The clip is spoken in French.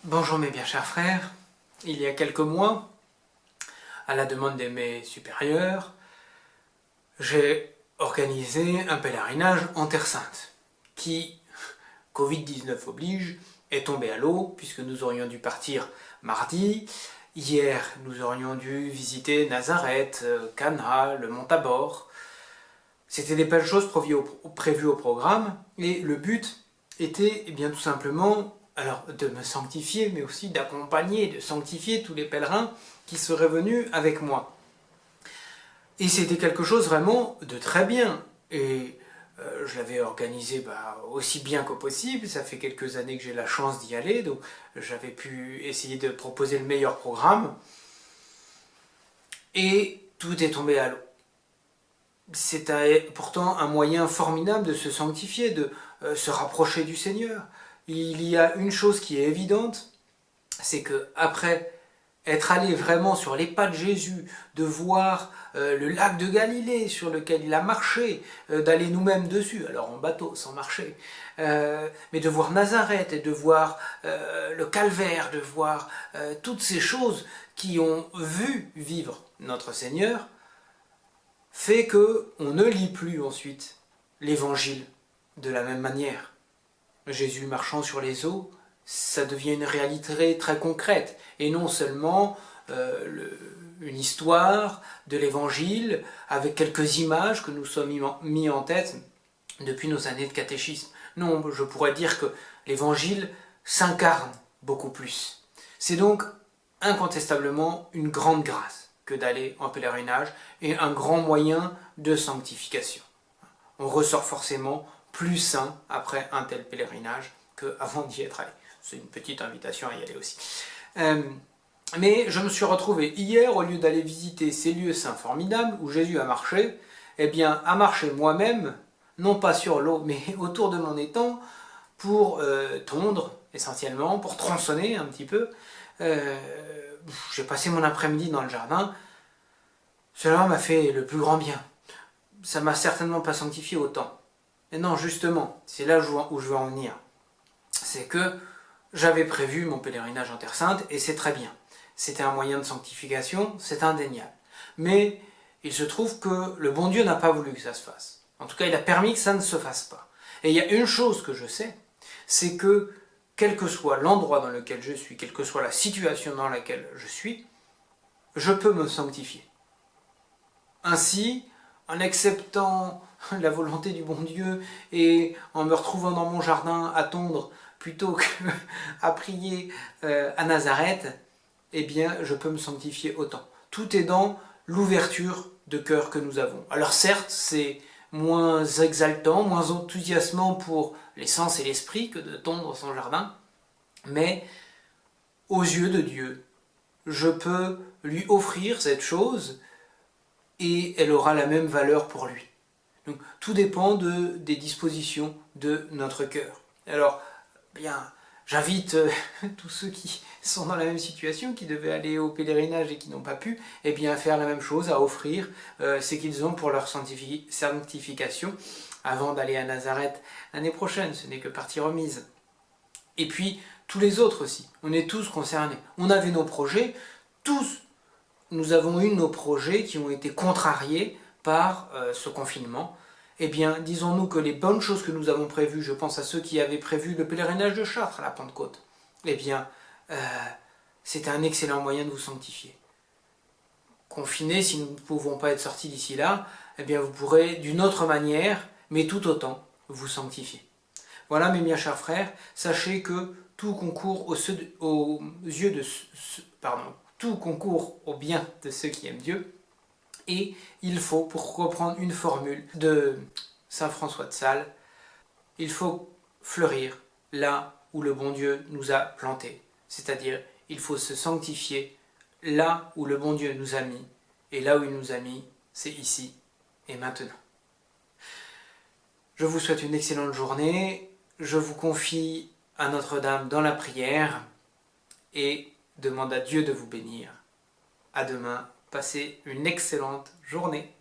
Bonjour mes bien chers frères, il y a quelques mois, à la demande de mes supérieurs, j'ai organisé un pèlerinage en Terre Sainte, qui, Covid-19 oblige, est tombé à l'eau, puisque nous aurions dû partir mardi. Hier, nous aurions dû visiter Nazareth, Cana, le Mont Tabor. C'était des belles choses prévues au programme, et le but était bien tout simplement de me sanctifier, mais aussi d'accompagner, de sanctifier tous les pèlerins qui seraient venus avec moi. Et c'était quelque chose vraiment de très bien. Et je l'avais organisé aussi bien que possible. Ça fait quelques années que j'ai la chance d'y aller, donc j'avais pu essayer de proposer le meilleur programme. Et tout est tombé à l'eau. C'est pourtant un moyen formidable de se sanctifier, de se rapprocher du Seigneur. Il y a une chose qui est évidente, c'est que après être allé vraiment sur les pas de Jésus, de voir le lac de Galilée sur lequel il a marché, d'aller nous-mêmes dessus, alors en bateau, sans marcher, mais de voir Nazareth et de voir le calvaire, de voir toutes ces choses qui ont vu vivre notre Seigneur, fait qu'on ne lit plus ensuite l'évangile de la même manière. Jésus marchant sur les eaux, ça devient une réalité très concrète, et non seulement une histoire de l'évangile avec quelques images que nous sommes mis en tête depuis nos années de catéchisme. Non, je pourrais dire que l'évangile s'incarne beaucoup plus. C'est donc incontestablement une grande grâce que d'aller en pèlerinage et un grand moyen de sanctification. On ressort forcément plus saint après un tel pèlerinage qu'avant d'y être allé. C'est une petite invitation à y aller aussi. Mais je me suis retrouvé hier, au lieu d'aller visiter ces lieux saints formidables où Jésus a marché, eh bien à marcher moi-même, non pas sur l'eau, mais autour de mon étang, pour tondre essentiellement, pour tronçonner un petit peu. J'ai passé mon après-midi dans le jardin. Cela m'a fait le plus grand bien. Ça m'a certainement pas sanctifié autant. Et non, justement, c'est là où je veux en venir. C'est que j'avais prévu mon pèlerinage en Terre Sainte, et c'est très bien. C'était un moyen de sanctification, c'est indéniable. Mais il se trouve que le bon Dieu n'a pas voulu que ça se fasse. En tout cas, il a permis que ça ne se fasse pas. Et il y a une chose que je sais, c'est que quel que soit l'endroit dans lequel je suis, quelle que soit la situation dans laquelle je suis, je peux me sanctifier. Ainsi, en acceptant la volonté du bon Dieu et en me retrouvant dans mon jardin à tondre plutôt qu'à prier à Nazareth, eh bien, je peux me sanctifier autant. Tout est dans l'ouverture de cœur que nous avons. Alors certes, c'est moins exaltant, moins enthousiasmant pour les sens et l'esprit que de tondre son jardin, mais aux yeux de Dieu, je peux lui offrir cette chose et elle aura la même valeur pour lui. Donc tout dépend des dispositions de notre cœur. Alors, bien, j'invite tous ceux qui sont dans la même situation, qui devaient aller au pèlerinage et qui n'ont pas pu, eh bien, à faire la même chose, à offrir ce qu'ils ont pour leur sanctification avant d'aller à Nazareth l'année prochaine. Ce n'est que partie remise. Et puis, tous les autres aussi. On est tous concernés. On avait nos projets, tous. Nous avons eu nos projets qui ont été contrariés par ce confinement. Eh bien, disons-nous que les bonnes choses que nous avons prévues, je pense à ceux qui avaient prévu le pèlerinage de Chartres à la Pentecôte, eh bien, c'est un excellent moyen de vous sanctifier. Confinés, si nous ne pouvons pas être sortis d'ici là, eh bien, vous pourrez d'une autre manière, mais tout autant, vous sanctifier. Voilà, mes bien chers frères, sachez que tout concourt tout concourt au bien de ceux qui aiment Dieu. Et il faut, pour reprendre une formule de saint François de Sales, il faut fleurir là où le bon Dieu nous a plantés. C'est-à-dire, il faut se sanctifier là où le bon Dieu nous a mis. Et là où il nous a mis, c'est ici et maintenant. Je vous souhaite une excellente journée. Je vous confie à Notre-Dame dans la prière et demande à Dieu de vous bénir. À demain. Passez une excellente journée.